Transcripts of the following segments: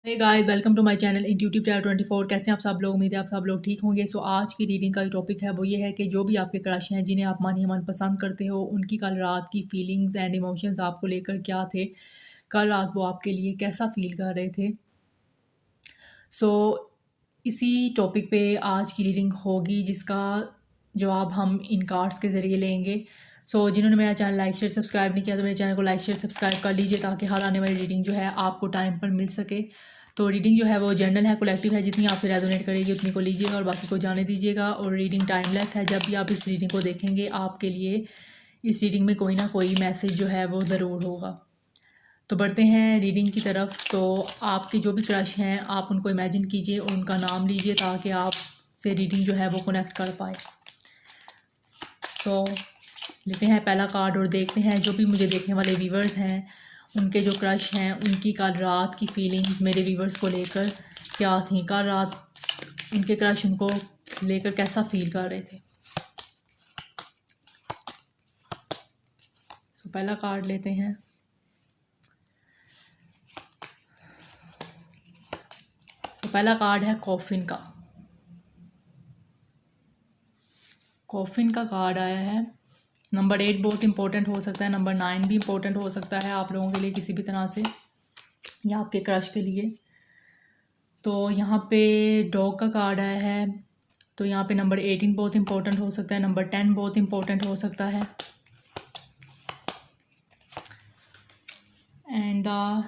Hey guys, welcome to my channel intuitive tyre 24। कैसे हैं आप सब लोग? उम्मीद है आप सब लोग ठीक होंगे। सो आज की रीडिंग का जो टॉपिक है वो ये है कि जो भी आपके क्रश हैं, जिन्हें आप मानिए मन पसंद करते हो, उनकी कल रात की फीलिंग्स एंड इमोशंस आपको लेकर क्या थे, कल रात वो आपके लिए कैसा फील कर रहे थे। सो इसी टॉपिक पे आज की रीडिंग होगी, जिसका जवाब हम इन कार्ड्स के ज़रिए लेंगे। जिन्होंने मेरा चैनल लाइक शेयर सब्सक्राइब नहीं किया तो मेरे चैनल को लाइक शेयर सब्सक्राइब कर लीजिए, ताकि हर आने वाली रीडिंग जो है आपको टाइम पर मिल सके। तो रीडिंग जो है वो जनरल है, कलेक्टिव है, जितनी आपसे रेजोनेट करेगी उतनी को लीजिएगा और बाकी को जाने दीजिएगा। और रीडिंग टाइमलेस है, जब भी आप इस रीडिंग को देखेंगे आपके लिए इस रीडिंग में कोई ना कोई मैसेज जो है वो ज़रूर होगा। तो बढ़ते हैं रीडिंग की तरफ। तो आपके जो भी क्रश हैं आप उनको इमेजिन कीजिए और उनका नाम लीजिए, ताकि आप से रीडिंग जो है वो कनेक्ट कर पाए। तो लेते हैं पहला कार्ड और देखते हैं जो भी मुझे देखने वाले व्यूवर्स हैं, उनके जो क्रश हैं उनकी कल रात की फीलिंग्स मेरे व्यूवर्स को लेकर क्या थी, कल रात उनके क्रश उनको लेकर कैसा फील कर रहे थे। पहला कार्ड लेते हैं। पहला कार्ड है कॉफिन का। कॉफिन का कार्ड आया है। नंबर 8 बहुत इंपॉर्टेंट हो सकता है, नंबर 9 भी इंपॉर्टेंट हो सकता है आप लोगों के लिए किसी भी तरह से, या आपके क्रश के लिए। तो यहाँ पे डॉग का कार्ड आया है, तो यहाँ पे नंबर 18 बहुत इंपॉर्टेंट हो सकता है, नंबर 10 बहुत इंपॉर्टेंट हो सकता है। And the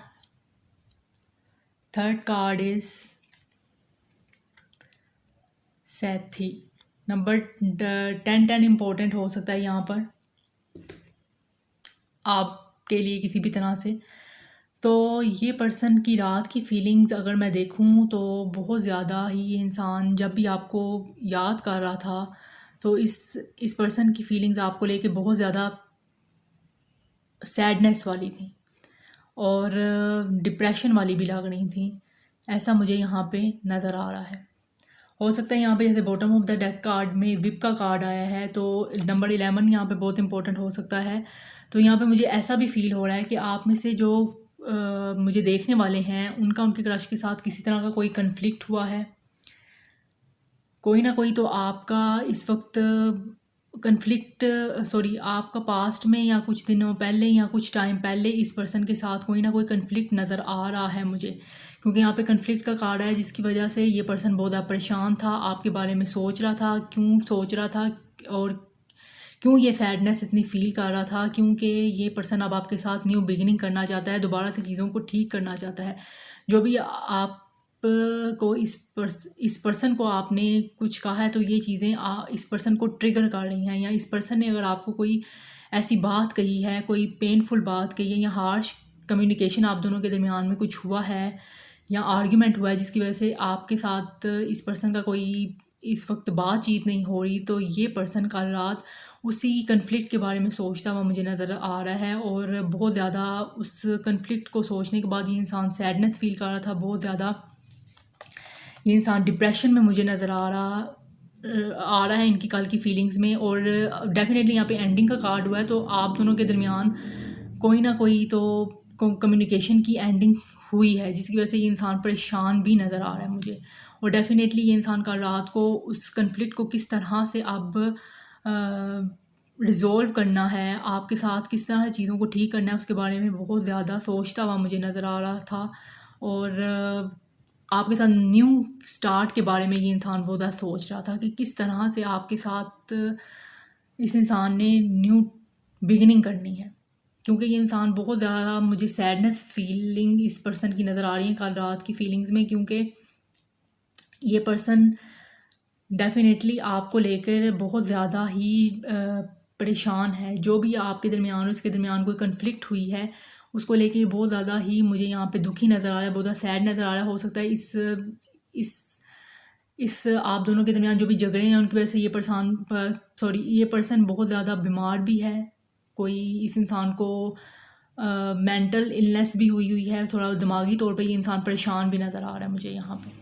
third card is सैथी। नंबर 10 इंपॉर्टेंट हो सकता है यहाँ पर आपके लिए किसी भी तरह से। तो ये पर्सन की रात की फीलिंग्स अगर मैं देखूं तो बहुत ज़्यादा ही ये इंसान जब भी आपको याद कर रहा था, तो इस पर्सन की फीलिंग्स आपको लेके बहुत ज़्यादा सैडनेस वाली थी और डिप्रेशन वाली भी लग रही थी, ऐसा मुझे यहाँ पे नज़र आ रहा है। हो सकता है यहाँ पे जैसे bottom of the deck card में विप का कार्ड आया है, तो नंबर 11 यहाँ पे बहुत इंपॉर्टेंट हो सकता है। तो यहाँ पे मुझे ऐसा भी फील हो रहा है कि आप में से जो मुझे देखने वाले हैं उनका उनके क्रश के साथ किसी तरह का कोई कन्फ्लिक्ट हुआ है। कोई ना कोई तो आपका इस वक्त आपका पास्ट में या कुछ दिनों पहले या कुछ टाइम पहले इस पर्सन के साथ कोई ना कोई कन्फ्लिक्ट नज़र आ रहा है मुझे, क्योंकि यहाँ पे कन्फ्लिक्ट का कार्ड है, जिसकी वजह से ये पर्सन बहुत ज़्यादा परेशान था, आपके बारे में सोच रहा था, क्यों सोच रहा था और क्यों ये सैडनेस इतनी फील कर रहा था, क्योंकि ये पर्सन अब आपके साथ न्यू बिगिनिंग करना चाहता है, दोबारा से चीज़ों को ठीक करना चाहता है। जो भी आप को इस पर्सन को आपने कुछ कहा है, तो ये चीज़ें इस पर्सन को ट्रिगर कर रही हैं, या इस पर्सन ने अगर आपको कोई ऐसी बात कही है, कोई पेनफुल बात कही है, या हार्श कम्युनिकेशन आप दोनों के दरमियान में कुछ हुआ है या आर्ग्यूमेंट हुआ है, जिसकी वजह से आपके साथ इस पर्सन का कोई इस वक्त बातचीत नहीं हो रही, तो ये पर्सन कल रात उसी कन्फ्लिक्ट के बारे में सोचता हुआ मुझे नज़र आ रहा है। और बहुत ज़्यादा उस कन्फ्लिक्ट को सोचने के बाद ये इंसान सैडनेस फील कर रहा था, बहुत ज़्यादा ये इंसान डिप्रेशन में मुझे नज़र आ रहा है इनकी कल की फीलिंग्स में। और डेफिनेटली यहाँ पे एंडिंग का कार्ड हुआ है, तो आप दोनों के दरमियान कोई ना कोई तो कम्युनिकेशन की एंडिंग हुई है, जिसकी वजह से ये इंसान परेशान भी नज़र आ रहा है मुझे। और डेफिनेटली ये इंसान कल रात को उस कन्फ्लिक्ट को किस तरह से अब रिज़ोल्व करना है, आपके साथ किस तरह चीज़ों को ठीक करना है, उसके बारे में बहुत ज़्यादा सोचता हुआ मुझे नज़र आ रहा था। और आपके साथ न्यू स्टार्ट के बारे में ये इंसान बहुत ज़्यादा सोच रहा था कि किस तरह से आपके साथ इस इंसान ने न्यू बिगिनिंग करनी है, क्योंकि ये इंसान बहुत ज़्यादा मुझे सैडनेस फीलिंग इस पर्सन की नज़र आ रही है कल रात की फीलिंग्स में, क्योंकि ये पर्सन डेफिनेटली आपको लेकर बहुत ज़्यादा ही परेशान है। जो भी आपके दरमियान उसके दरमियान कोई कन्फ्लिक्ट हुई है, उसको लेके बहुत ज़्यादा ही मुझे यहाँ पे दुखी नज़र आ रहा है, बहुत ज़्यादा सैड नज़र आ रहा है। हो सकता है इस आप दोनों के दरमियान जो भी झगड़े हैं उनकी वजह से ये पर्सन बहुत ज़्यादा बीमार भी है। कोई इस इंसान को मेंटल इलनेस भी हुई है, थोड़ा दिमागी तौर पे ये इंसान परेशान भी नज़र आ रहा है मुझे यहाँ पे।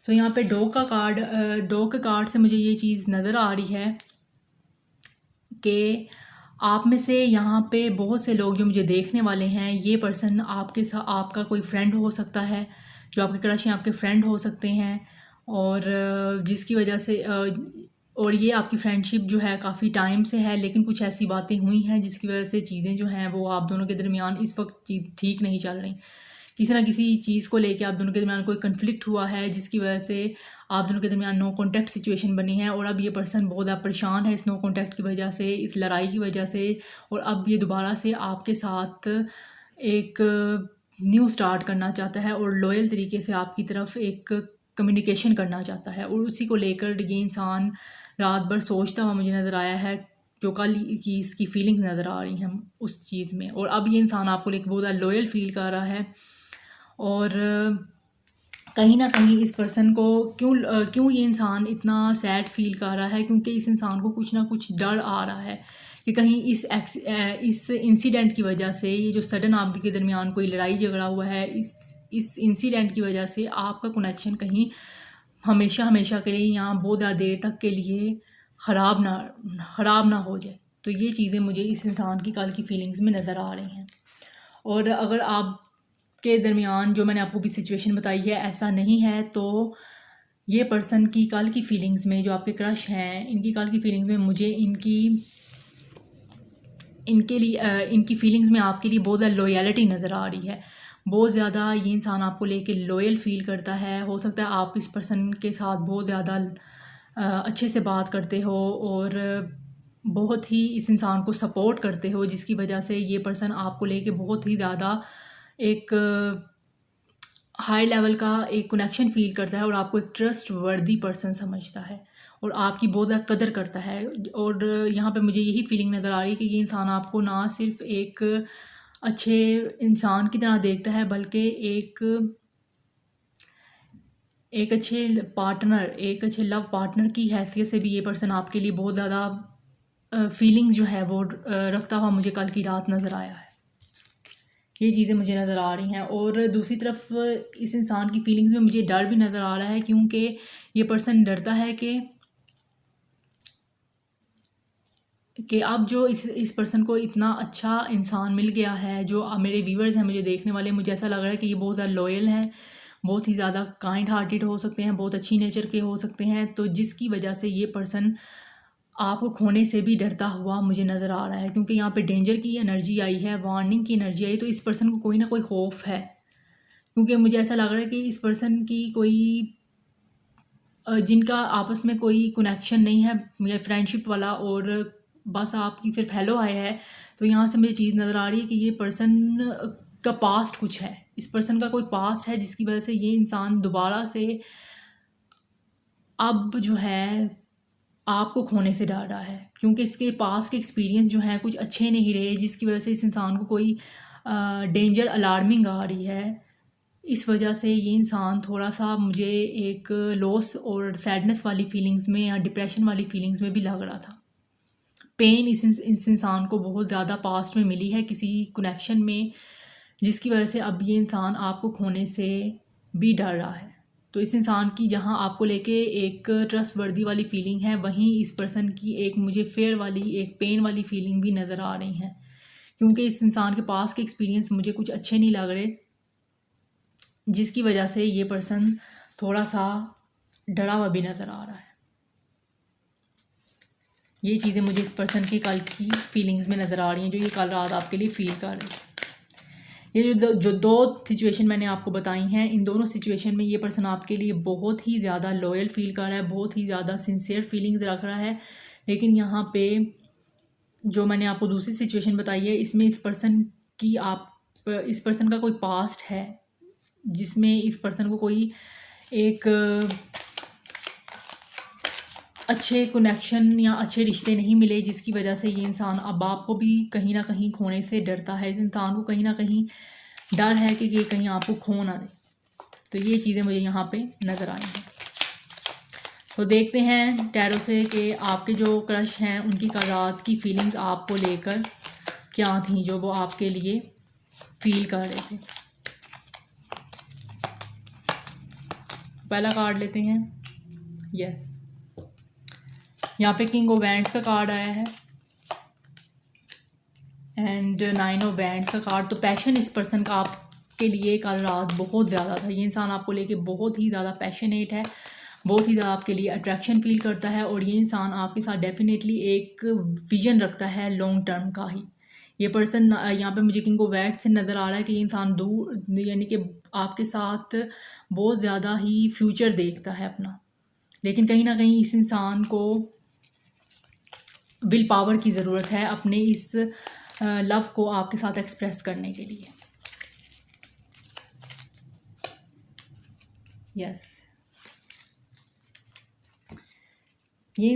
यहाँ पे डॉग के कार्ड से मुझे ये चीज़ नज़र आ रही है कि आप में से यहाँ पे बहुत से लोग जो मुझे देखने वाले हैं, ये पर्सन आपके साथ आपका कोई फ्रेंड हो सकता है, जो आपके क्रश हैं आपके फ्रेंड हो सकते हैं, और जिसकी वजह से और ये आपकी फ्रेंडशिप जो है काफ़ी टाइम से है, लेकिन कुछ ऐसी बातें हुई हैं जिसकी वजह से चीज़ें जो हैं वो आप दोनों के दरमियान इस वक्त ठीक नहीं चल रही। किसी ना किसी चीज़ को लेके आप दोनों के दरमियान कोई कन्फ्लिक्ट हुआ है, जिसकी वजह से आप दोनों के दरमियान नो कॉन्टैक्ट सिचुएशन बनी है, और अब ये पर्सन बहुत ज़्यादा परेशान है इस नो कॉन्टैक्ट की वजह से, इस लड़ाई की वजह से। और अब ये दोबारा से आपके साथ एक न्यू स्टार्ट करना चाहता है और लॉयल तरीके से आपकी तरफ एक कम्युनिकेशन करना चाहता है, और उसी को लेकर ये इंसान रात भर सोचता हुआ मुझे नज़र आया है, जो कल की इसकी फीलिंग्स नज़र आ रही हैं उस चीज़ में। और अब ये इंसान आपको लेकर बहुत ज़्यादा लॉयल फील कर रहा है, और कहीं ना कहीं इस पर्सन को क्यों ये इंसान इतना सैड फील कर रहा है, क्योंकि इस इंसान को कुछ ना कुछ डर आ रहा है कि कहीं इस इंसिडेंट की वजह से, ये जो सडन आपके दरमियान कोई लड़ाई झगड़ा हुआ है, इस इंसिडेंट की वजह से आपका कनेक्शन कहीं हमेशा हमेशा के लिए या बहुत ज़्यादा देर तक के लिए ख़राब ना हो जाए। तो ये चीज़ें मुझे इस इंसान की कल की फीलिंग्स में नज़र आ रही हैं। और अगर आप के दरमियान जो मैंने आपको भी सिचुएशन बताई है ऐसा नहीं है, तो ये पर्सन की कल की फीलिंग्स में, जो आपके क्रश हैं, इनकी कल की फीलिंग्स में मुझे इनकी फीलिंग्स में आपके लिए बहुत ज़्यादा लॉयल्टी नज़र आ रही है। बहुत ज़्यादा ये इंसान आपको लेके लॉयल फील करता है। हो सकता है आप इस पर्सन के साथ बहुत ज़्यादा अच्छे से बात करते हो और बहुत ही इस इंसान को सपोर्ट करते हो, जिसकी वजह से ये पर्सन आपको लेके बहुत ही ज़्यादा एक हाई लेवल का एक कनेक्शन फ़ील करता है और आपको एक ट्रस्ट वर्दी पर्सन समझता है और आपकी बहुत ज़्यादा कदर करता है। और यहाँ पे मुझे यही फीलिंग नज़र आ रही है कि ये इंसान आपको ना सिर्फ एक अच्छे इंसान की तरह देखता है, बल्कि एक अच्छे लव पार्टनर की हैसियत से भी ये पर्सन आपके लिए बहुत ज़्यादा फीलिंग्स जो है वो रखता हुआ मुझे कल की रात नज़र आया है। ये चीज़ें मुझे नज़र आ रही हैं। और दूसरी तरफ इस इंसान की फीलिंग्स में मुझे डर भी नज़र आ रहा है, क्योंकि ये पर्सन डरता है कि अब जो इस पर्सन को इतना अच्छा इंसान मिल गया है, जो मेरे व्यूअर्स हैं, मुझे देखने वाले, मुझे ऐसा लग रहा है कि ये बहुत ज़्यादा लॉयल हैं, बहुत ही ज़्यादा काइंड हार्टेड हो सकते हैं, बहुत अच्छी नेचर के हो सकते हैं, तो जिसकी वजह से ये पर्सन आपको खोने से भी डरता हुआ मुझे नज़र आ रहा है। क्योंकि यहाँ पे डेंजर की एनर्जी आई है, वार्निंग की एनर्जी आई, तो इस पर्सन को कोई ना कोई खौफ है। क्योंकि मुझे ऐसा लग रहा है कि इस पर्सन की जिनका आपस में कोई कनेक्शन नहीं है या फ्रेंडशिप वाला, और बस आपकी सिर्फ हेलो आया है, तो यहाँ से मुझे चीज़ नज़र आ रही है कि ये पर्सन का पास्ट कुछ है, इस पर्सन का कोई पास्ट है, जिसकी वजह से ये इंसान दोबारा से अब जो है आपको खोने से डर रहा है, क्योंकि इसके पास के एक्सपीरियंस जो हैं कुछ अच्छे नहीं रहे, जिसकी वजह से इस इंसान को कोई डेंजर अलार्मिंग आ रही है। इस वजह से ये इंसान थोड़ा सा मुझे एक लॉस और सैडनेस वाली फीलिंग्स में या डिप्रेशन वाली फीलिंग्स में भी लग रहा था। पेन इस इंसान को बहुत ज़्यादा पास्ट में मिली है किसी कनेक्शन में, जिसकी वजह से अब ये इंसान आपको खोने से भी डर रहा है। तो इस इंसान की जहाँ आपको लेके एक ट्रस्ट वर्दी वाली फीलिंग है, वहीं इस पर्सन की एक मुझे फेयर वाली, एक पेन वाली फीलिंग भी नज़र आ रही हैं, क्योंकि इस इंसान के पास के एक्सपीरियंस मुझे कुछ अच्छे नहीं लग रहे, जिसकी वजह से ये पर्सन थोड़ा सा डरा हुआ भी नज़र आ रहा है। ये चीज़ें मुझे इस पर्सन की कल की फीलिंग्स में नज़र आ रही हैं, जो ये कल रात आपके लिए फ़ील कर रहे हैं। ये जो दो सिचुएशन मैंने आपको बताई हैं, इन दोनों सिचुएशन में ये पर्सन आपके लिए बहुत ही ज़्यादा लॉयल फील कर रहा है, बहुत ही ज़्यादा सिंसियर फीलिंग्स रख रहा है। लेकिन यहाँ पे जो मैंने आपको दूसरी सिचुएशन बताई है, इसमें इस पर्सन का कोई पास्ट है, जिसमें इस पर्सन को कोई एक अच्छे कनेक्शन या अच्छे रिश्ते नहीं मिले, जिसकी वजह से ये इंसान अब आपको भी कहीं ना कहीं खोने से डरता है। इस इंसान को कहीं ना कहीं डर है कि ये कहीं आपको खो ना दे। तो ये चीज़ें मुझे यहाँ पे नज़र आई हैं। तो देखते हैं टैरो से कि आपके जो क्रश हैं उनकी रात की फीलिंग्स आपको लेकर क्या थी, जो वो आपके लिए फील कर रहे थे। पहला कार्ड लेते हैं। यहाँ पे किंग ऑफ वैंड्स का कार्ड आया है, एंड 9 ऑफ बैंड्स का कार्ड। तो पैशन इस पर्सन का आपके लिए कल रात बहुत ज़्यादा था। ये इंसान आपको लेके बहुत ही ज़्यादा पैशनेट है, बहुत ही ज़्यादा आपके लिए अट्रैक्शन फील करता है, और ये इंसान आपके साथ डेफिनेटली एक विजन रखता है लॉन्ग टर्म का ही। ये पर्सन यहाँ पे मुझे किंग ऑफ वैंड्स से नज़र आ रहा है कि ये इंसान दूर यानी कि आपके साथ बहुत ज़्यादा ही फ्यूचर देखता है अपना, लेकिन कहीं ना कहीं इस इंसान को विल पावर की ज़रूरत है अपने इस लव को आपके साथ एक्सप्रेस करने के लिए। यस, ये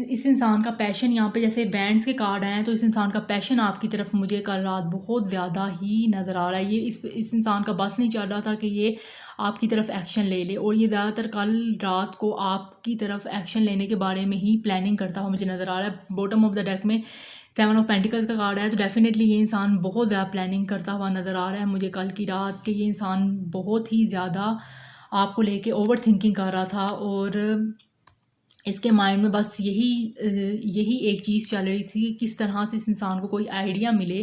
इस इंसान का पैशन, यहाँ पे जैसे बैंड्स के कार्ड आए हैं तो इस इंसान का पैशन आपकी तरफ मुझे कल रात बहुत ज़्यादा ही नज़र आ रहा है। ये इस इंसान का बस नहीं चल रहा था कि ये आपकी तरफ एक्शन ले ले, और ये ज़्यादातर कल रात को आपकी तरफ एक्शन लेने के बारे में ही प्लानिंग करता हुआ मुझे नज़र आ रहा है। बॉटम ऑफ द डेक में 7 ऑफ पेंटिकल्स का कार्ड है, तो डेफिनेटली ये इंसान बहुत ज़्यादा प्लानिंग करता हुआ नज़र आ रहा है मुझे कल की रात के। ये इंसान बहुत ही ज़्यादा आपको लेके ओवर थिंकिंग कर रहा था, और इसके माइंड में बस यही एक चीज़ चल रही थी कि किस तरह से इस इंसान को कोई आइडिया मिले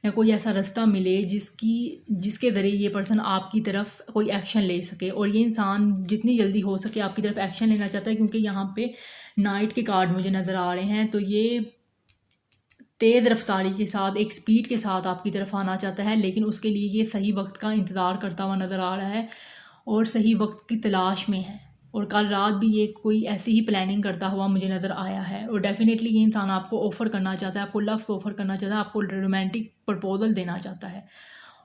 या कोई ऐसा रास्ता मिले जिसके ज़रिए ये पर्सन आपकी तरफ कोई एक्शन ले सके। और ये इंसान जितनी जल्दी हो सके आपकी तरफ एक्शन लेना चाहता है, क्योंकि यहाँ पे नाइट के कार्ड मुझे नज़र आ रहे हैं। तो ये तेज़ रफ्तारी के साथ, एक स्पीड के साथ आपकी तरफ आना चाहता है, लेकिन उसके लिए ये सही वक्त का इंतज़ार करता हुआ नज़र आ रहा है और सही वक्त की तलाश में है। और कल रात भी ये कोई ऐसी ही प्लानिंग करता हुआ मुझे नज़र आया है, और डेफिनेटली ये इंसान आपको ऑफ़र करना चाहता है, आपको लव को ऑफ़र करना चाहता है, आपको रोमांटिक प्रपोजल देना चाहता है,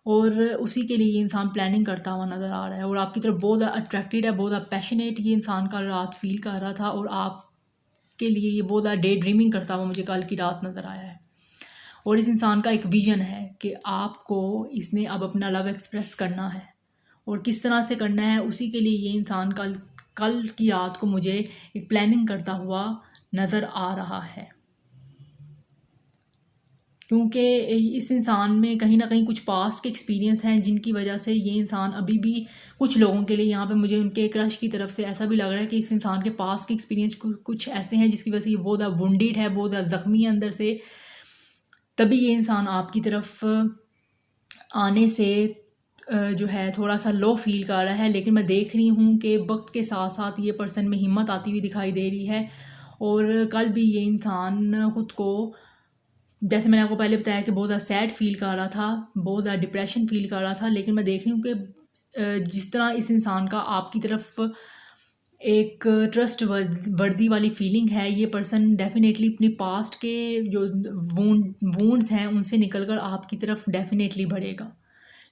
और उसी के लिए ये इंसान प्लानिंग करता हुआ नज़र आ रहा है। और आपकी तरफ बहुत अट्रैक्टेड है, बहुत पैशनेट ये इंसान कल रात फील कर रहा था, और आपके लिए ये बहुत डे ड्रीमिंग करता हुआ मुझे कल की रात नज़र आया है। और इस इंसान का एक विजन है कि आपको इसने अब अपना लव एक्सप्रेस करना है, और किस तरह से करना है उसी के लिए ये इंसान कल की रात को मुझे एक प्लानिंग करता हुआ नज़र आ रहा है। क्योंकि इस इंसान में कहीं ना कहीं कुछ पास्ट के एक्सपीरियंस हैं जिनकी वजह से ये इंसान अभी भी कुछ लोगों के लिए, यहाँ पे मुझे उनके क्रश की तरफ से ऐसा भी लग रहा है कि इस इंसान के पास्ट के एक्सपीरियंस कुछ ऐसे हैं जिसकी वजह से ये बहुत ज़्यादा वुंडेड है, बहुत ज़्यादा ज़ख्मी है अंदर से, तभी ये इंसान आपकी तरफ आने से जो है थोड़ा सा लो फील कर रहा है। लेकिन मैं देख रही हूँ कि वक्त के साथ साथ ये पर्सन में हिम्मत आती हुई दिखाई दे रही है, और कल भी ये इंसान ख़ुद को, जैसे मैंने आपको पहले बताया कि बहुत ज़्यादा सैड फील कर रहा था, बहुत ज़्यादा डिप्रेशन फील कर रहा था, लेकिन मैं देख रही हूँ कि जिस तरह इस इंसान का आपकी तरफ एक ट्रस्ट वर्दी वाली फीलिंग है, ये पर्सन डेफिनेटली अपनी पास्ट के जो वूंड्स हैं उनसे निकलकर आपकी तरफ डेफिनेटली बढ़ेगा।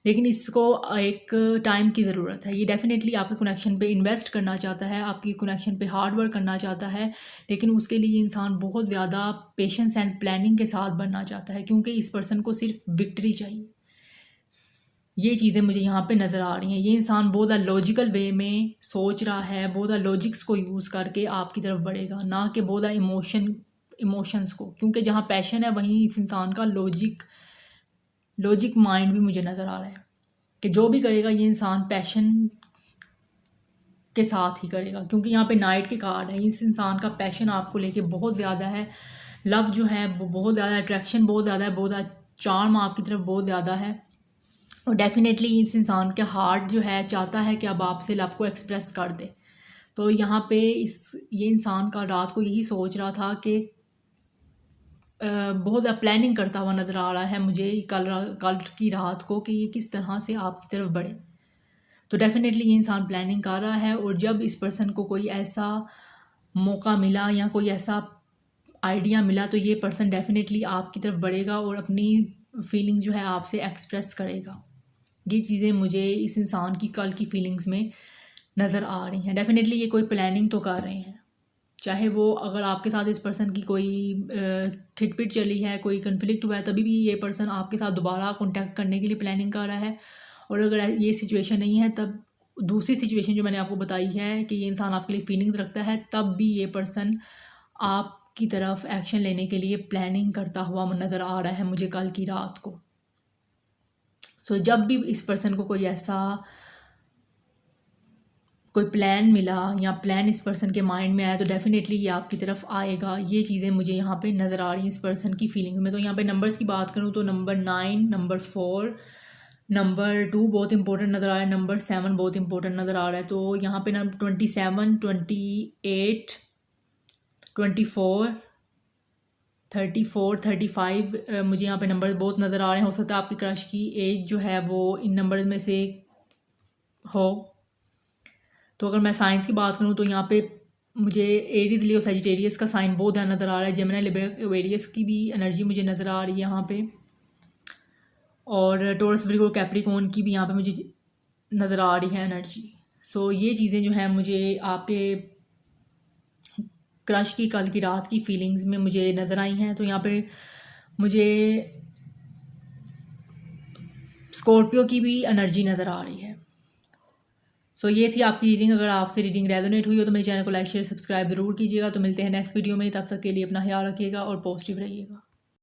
लेकिन इसको एक टाइम की ज़रूरत है। ये डेफिनेटली आपके कनेक्शन पे इन्वेस्ट करना चाहता है, आपकी कनेक्शन पे हार्ड वर्क करना चाहता है, लेकिन उसके लिए इंसान बहुत ज़्यादा पेशेंस एंड प्लानिंग के साथ बनना चाहता है, क्योंकि इस पर्सन को सिर्फ विक्ट्री चाहिए। ये चीज़ें मुझे यहाँ पे नज़र आ रही हैं। ये इंसान बहुत ज़्यादा लॉजिकल वे में सोच रहा है, बहुत ज़्यादा लॉजिक्स को यूज़ करके आपकी तरफ बढ़ेगा, ना कि बहुत ज़्यादा इमोशंस को, क्योंकि जहाँ पैशन है वहीं इस इंसान का लॉजिक माइंड भी मुझे नज़र आ रहा है कि जो भी करेगा ये इंसान पैशन के साथ ही करेगा। क्योंकि यहाँ पे नाइट के कार्ड है, इस इंसान का पैशन आपको लेके बहुत ज़्यादा है, लव जो है वो बहुत ज़्यादा, अट्रैक्शन बहुत ज़्यादा है, बहुत ज़्यादा चार्म आपकी तरफ बहुत ज़्यादा है, और डेफिनेटली इस इंसान का हार्ट जो है चाहता है कि अब आपसे लव को एक्सप्रेस कर दे। तो यहाँ पे ये इंसान का रात को यही सोच रहा था कि बहुत ज़्यादा प्लानिंग करता हुआ नज़र आ रहा है मुझे कल की रात को कि ये किस तरह से आपकी तरफ बढ़े। तो डेफिनेटली ये इंसान प्लानिंग कर रहा है, और जब इस पर्सन को कोई ऐसा मौका मिला या कोई ऐसा आइडिया मिला तो ये पर्सन डेफिनेटली आपकी तरफ बढ़ेगा और अपनी फीलिंग जो है आपसे एक्सप्रेस करेगा। ये चीज़ें मुझे इस इंसान की कल की फीलिंग्स में नज़र आ रही हैं। डेफिनेटली ये कोई प्लानिंग तो कर रहे हैं, चाहे वो अगर आपके साथ इस पर्सन की कोई खिटपिट चली है, कोई कन्फ्लिक्ट हुआ है, तभी भी ये पर्सन आपके साथ दोबारा कॉन्टैक्ट करने के लिए प्लानिंग कर रहा है। और अगर ये सिचुएशन नहीं है, तब दूसरी सिचुएशन जो मैंने आपको बताई है कि ये इंसान आपके लिए फीलिंग्स रखता है, तब भी ये पर्सन आपकी तरफ एक्शन लेने के लिए प्लानिंग करता हुआ नज़र आ रहा है मुझे कल की रात को। जब भी इस पर्सन को कोई ऐसा कोई प्लान मिला या प्लान इस पर्सन के माइंड में आया तो डेफिनेटली ये आपकी तरफ आएगा। ये चीज़ें मुझे यहाँ पे नज़र आ रही हैं इस पर्सन की फीलिंग्स में। तो यहाँ पे नंबर्स की बात करूँ तो नंबर 9, नंबर 4, नंबर 2 बहुत इंपॉर्टेंट नज़र आ रहा है, नंबर 7 बहुत इंपॉर्टेंट नज़र आ रहा है। तो यहाँ पे नंबर 27, 28, 24, 34, 35 मुझे यहाँ पे नंबर बहुत नज़र आ रहे हैं। हो सकता है आपकी क्रश की एज जो है वो इन नंबर में से हो। तो अगर मैं साइंस की बात करूँ तो यहाँ पे मुझे एरीज, लियो, सजिटेरियस का साइन बहुत ज़्यादा नज़र आ रहा है। जेमिनी, लिब्रा, एक्वेरियस की भी एनर्जी मुझे नज़र आ रही है यहाँ पे, और टॉरस, विर्गो, कैप्रिकॉर्न की भी यहाँ पे मुझे नज़र आ रही है एनर्जी। सो ये चीज़ें जो है मुझे आपके क्रश की कल की रात की फीलिंग्स में मुझे नज़र आई हैं। तो यहाँ पे मुझे स्कॉर्पियो की भी एनर्जी नज़र आ रही है। सो ये थी आपकी रीडिंग। अगर आपसे रीडिंग रेजोनेट हुई हो तो मेरे चैनल को लाइक, शेयर, सब्सक्राइब ज़रूर कीजिएगा। तो मिलते हैं नेक्स्ट वीडियो में, तब तक के लिए अपना ख्याल रखिएगा और पॉजिटिव रहिएगा।